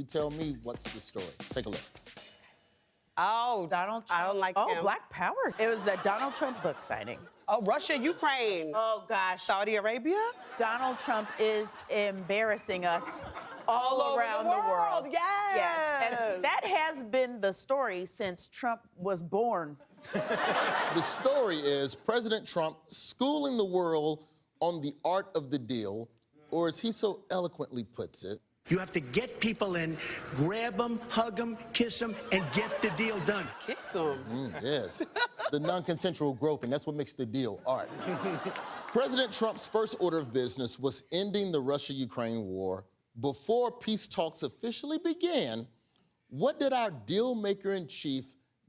You tell me what's the story. Take a look. Oh, Donald Trump. I don't like Oh, him. Black Power. It was a Donald Trump book signing. Oh, Russia, Ukraine. Oh, gosh. Saudi Arabia? Donald Trump is embarrassing us all over around the world. Yes. Yes. And that has been the story since Trump was born. The story is President Trump schooling the world on the art of the deal, or as he so eloquently puts it, You have to get people in, grab them, hug them, kiss them, and get the deal done. Kiss him. yes, the non-consensual groping, that's what makes the deal art. President Trump's first order of business was ending the Russia-Ukraine war. Before peace talks officially began, what did our deal-maker-in-chief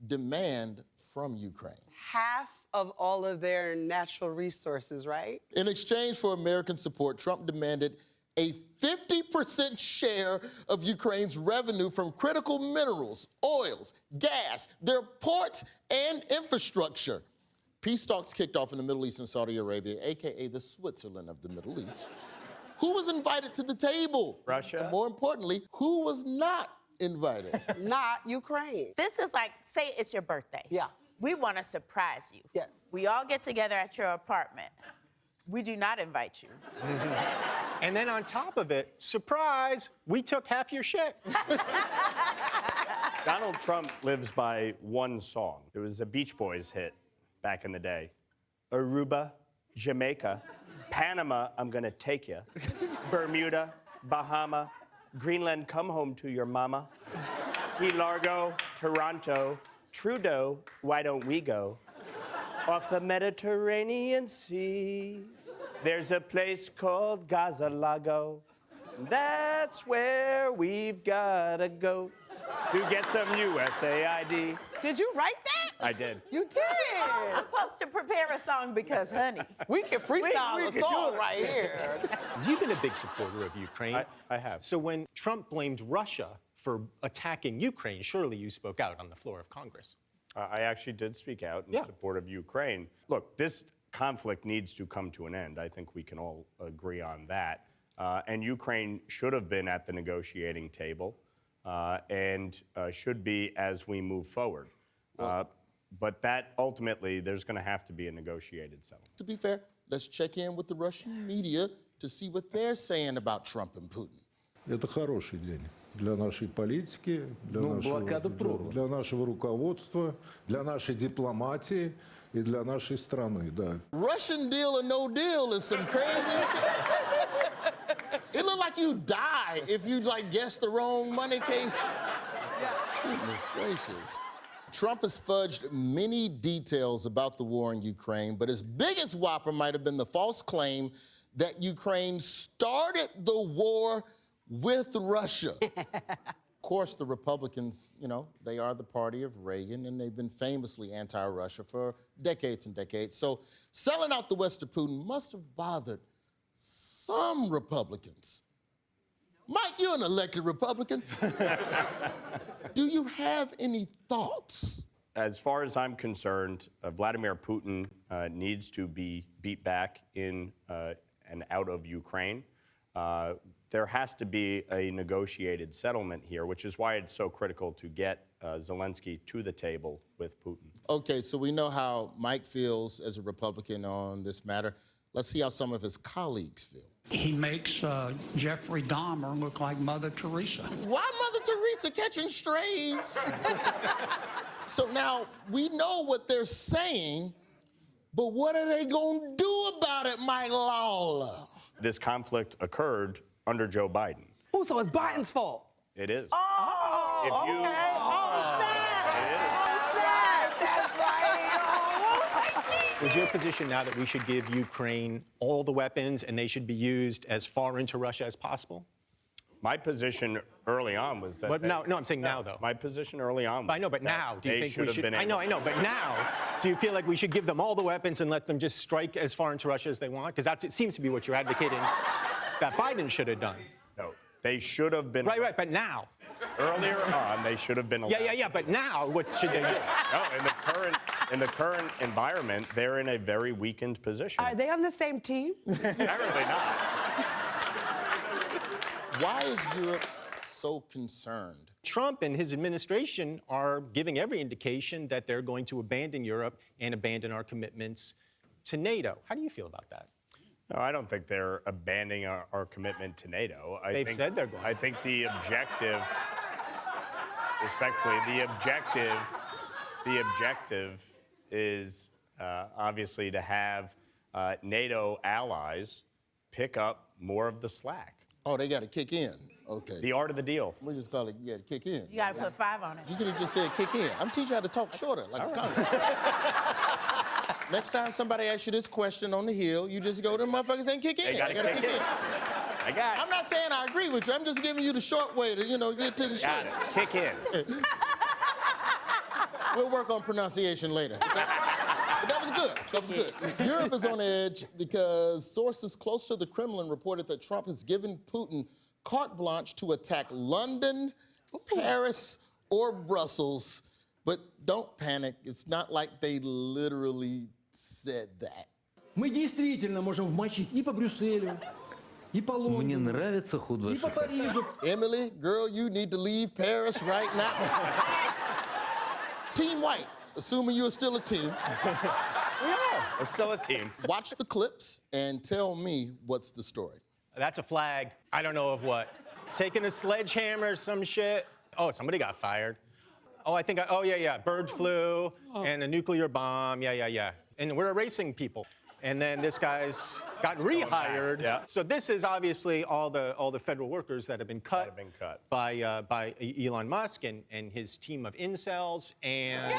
demand from Ukraine? Half of all of their natural resources, right? In exchange for American support, Trump demanded a 50% share of Ukraine's revenue from critical minerals, oils, gas, their ports, and infrastructure. Peace talks kicked off in the Middle East and Saudi Arabia, AKA the Switzerland of the Middle East. Who was invited to the table? Russia. And more importantly, who was not invited? Not Ukraine. This is like, say it's your birthday. Yeah. We want to surprise you. Yes. We all get together at your apartment. We do not invite you. And then on top of it, surprise, we took half your shit. Donald Trump lives by one song. It was a Beach Boys hit back in the day. Aruba, Jamaica, Panama, I'm gonna take you. Bermuda, Bahama, Greenland, come home to your mama. Key Largo, Toronto, Trudeau, why don't we go? Off the Mediterranean Sea, there's a place called Gaza Lago. That's where we've gotta go to get some USAID. Did you write that? I did. You did. We're supposed to prepare a song because, honey. We can freestyle we a can song do it. right here. You've been a big supporter of Ukraine. I have. So when Trump blamed Russia for attacking Ukraine, surely you spoke out on the floor of Congress. I actually did speak out in support of Ukraine. Look, this conflict needs to come to an end. I think we can all agree on that. And Ukraine should have been at the negotiating table and should be as we move forward. But that ultimately, there's going to have to be a negotiated settlement. To be fair, let's check in with the Russian media to see what they're saying about Trump and Putin. Это хороший день для нашей политики, для нашего руководства, для нашей дипломатии и для нашей страны, да. Russian deal or no deal is some crazy shit. It looked like you die if you guess the wrong money case. Goodness gracious. Trump has fudged many details about the war in Ukraine, but his biggest whopper might have been the false claim that Ukraine started the war with Russia. Of course, the Republicans, they are the party of Reagan, and they've been famously anti-Russia for decades and decades. So selling out the West to Putin must have bothered some Republicans. Mike, you're an elected Republican. Do you have any thoughts? As far as I'm concerned, Vladimir Putin needs to be beat back in and out of Ukraine. There has to be a negotiated settlement here, which is why it's so critical to get Zelensky to the table with Putin. Okay, so we know how Mike feels as a Republican on this matter. Let's see how some of his colleagues feel. He makes Jeffrey Dahmer look like Mother Teresa. Why Mother Teresa catching strays? So now we know what they're saying, but what are they gonna do about it, Mike Lawler? This conflict occurred under Joe Biden. Oh, so it's Biden's fault. It is. Oh, If you- okay. Oh, snap. It is. Oh, snap. That's right. Oh, Is your position now that we should give Ukraine all the weapons and they should be used as far into Russia as possible? My position early on was that. But no, I'm saying now, though. My position early on was I know, but that now, do you they think should we have should? been I know, able- but now, do you feel like we should give them all the weapons and let them just strike as far into Russia as they want? Because it seems to be what you're advocating that Biden should have done. No, they should have been. Right, but now. Earlier on, they should have been allowed. Yeah, but now, what should they do? No, in the current environment, they're in a very weakened position. Are they on the same team? Apparently not. Why is Europe so concerned? Trump and his administration are giving every indication that they're going to abandon Europe and abandon our commitments to NATO. How do you feel about that? No, I don't think they're abandoning our commitment to NATO. They've said they're going I think the objective, respectfully, the objective is obviously to have NATO allies pick up more of the slack. Oh, they got to kick in. Okay. The art of the deal. We just call it, you got to kick in. You got to put 5 on it. You could have just said kick in. I'm teaching you how to talk shorter, like a Congress. Next time somebody asks you this question on the Hill, you just go to the motherfuckers and kick in. They gotta kick in. I got it. I'm not saying I agree with you. I'm just giving you the short way to, get to the shit. Got it. Kick in. We'll work on pronunciation later. That was good. That was good. Europe is on edge because sources close to the Kremlin reported that Trump has given Putin carte blanche to attack London, Paris, or Brussels. But don't panic. It's not like they literally said that. Мы действительно можем вмочить и по Брюсселю, и по Лондону. Мне нравится ход И по Парижу. Emily, girl, you need to leave Paris right now. Team White, assuming you're still a team. We're still a team. Watch the clips and tell me what's the story. That's a flag. I don't know of what. Taking a sledgehammer, some shit. Oh, somebody got fired. Oh, yeah. Bird flu and a nuclear bomb. Yeah. And we're erasing people. And then this guy's got rehired. Yeah. So this is obviously all the federal workers that have been cut, by Elon Musk and his team of incels. And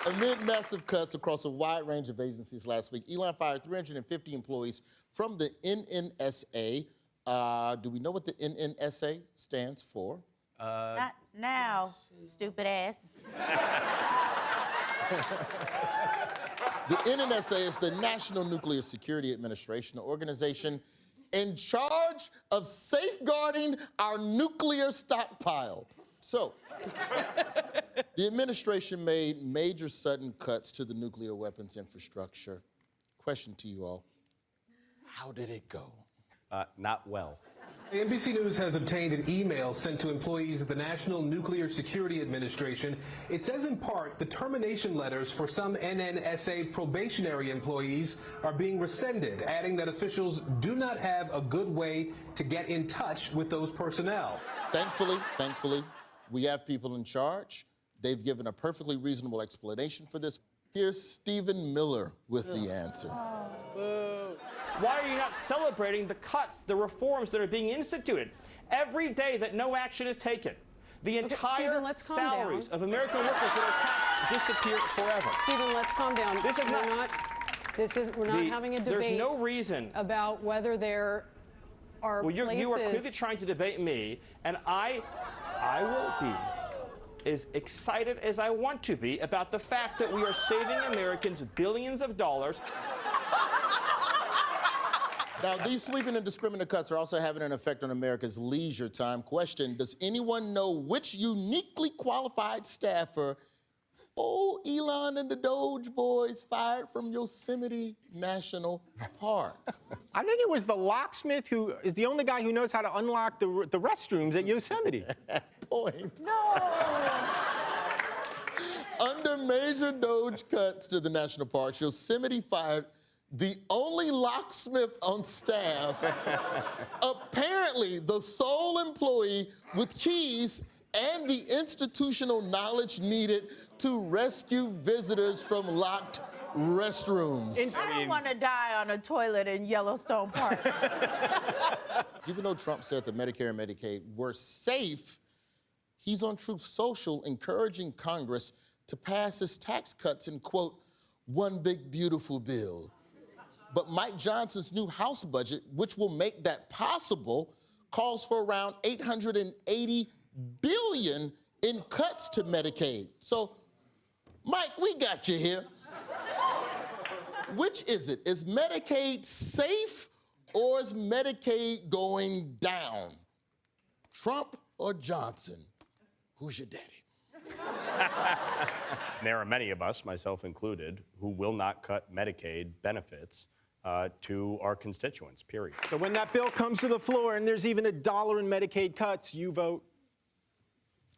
amid massive cuts across a wide range of agencies last week, Elon fired 350 employees from the NNSA. Do we know what the NNSA stands for? Not now, stupid ass. The NNSA is the National Nuclear Security Administration, an organization in charge of safeguarding our nuclear stockpile. So, the administration made major sudden cuts to the nuclear weapons infrastructure. Question to you all, how did it go? Not well. NBC News has obtained an email sent to employees of the National Nuclear Security Administration. It says in part the termination letters for some NNSA probationary employees are being rescinded, adding that officials do not have a good way to get in touch with those personnel. Thankfully, we have people in charge. They've given a perfectly reasonable explanation for this. Here's Stephen Miller with the answer. Why are you not celebrating the cuts, the reforms that are being instituted? Every day that no action is taken, the entire salaries of American workers that are taxed disappear forever. Stephen, let's calm down. We're not having a debate. There's no reason about whether there are places. You are clearly trying to debate me, and I will be as excited as I want to be about the fact that we are saving Americans billions of dollars. Now, these sweeping and indiscriminate cuts are also having an effect on America's leisure time. Question, does anyone know which uniquely qualified staffer Elon and the Doge boys fired from Yosemite National Park? I think it was the locksmith who is the only guy who knows how to unlock the restrooms at Yosemite. Points. No! Under major Doge cuts to the national parks, Yosemite fired the only locksmith on staff, apparently the sole employee with keys and the institutional knowledge needed to rescue visitors from locked restrooms. I don't want to die on a toilet in Yellowstone Park. Even though Trump said that Medicare and Medicaid were safe, he's on Truth Social encouraging Congress to pass his tax cuts in, quote, one big beautiful bill. But Mike Johnson's new House budget, which will make that possible, calls for around $880 billion in cuts to Medicaid. So, Mike, we got you here. Which is it? Is Medicaid safe or is Medicaid going down? Trump or Johnson? Who's your daddy? There are many of us, myself included, who will not cut Medicaid benefits to our constituents, period. So when that bill comes to the floor and there's even $1 in Medicaid cuts, you vote?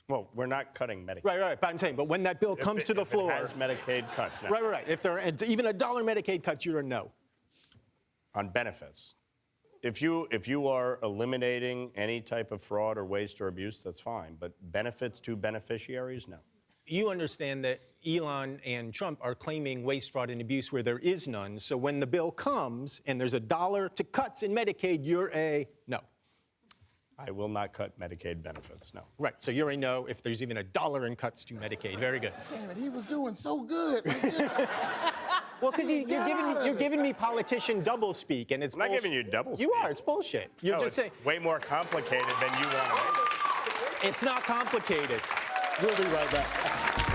Well, we're not cutting Medicaid. Right, but I'm saying, but when that bill comes to the floor... If it has Medicaid cuts now. Right. If there are even $1 Medicaid cuts, you're a no. On benefits. If you are eliminating any type of fraud or waste or abuse, that's fine. But benefits to beneficiaries, no. You understand that Elon and Trump are claiming waste, fraud, and abuse where there is none. So when the bill comes and there's $1 to cuts in Medicaid, you're a no. I will not cut Medicaid benefits, no. Right, so you're a no if there's even $1 in cuts to Medicaid. Very good. Damn it, he was doing so good. Well, because you're giving me politician doublespeak, and it's I'm not giving you doublespeak. You are, it's bullshit. You're No, just saying. Way more complicated than you want to make it. It's not complicated. We'll be right back.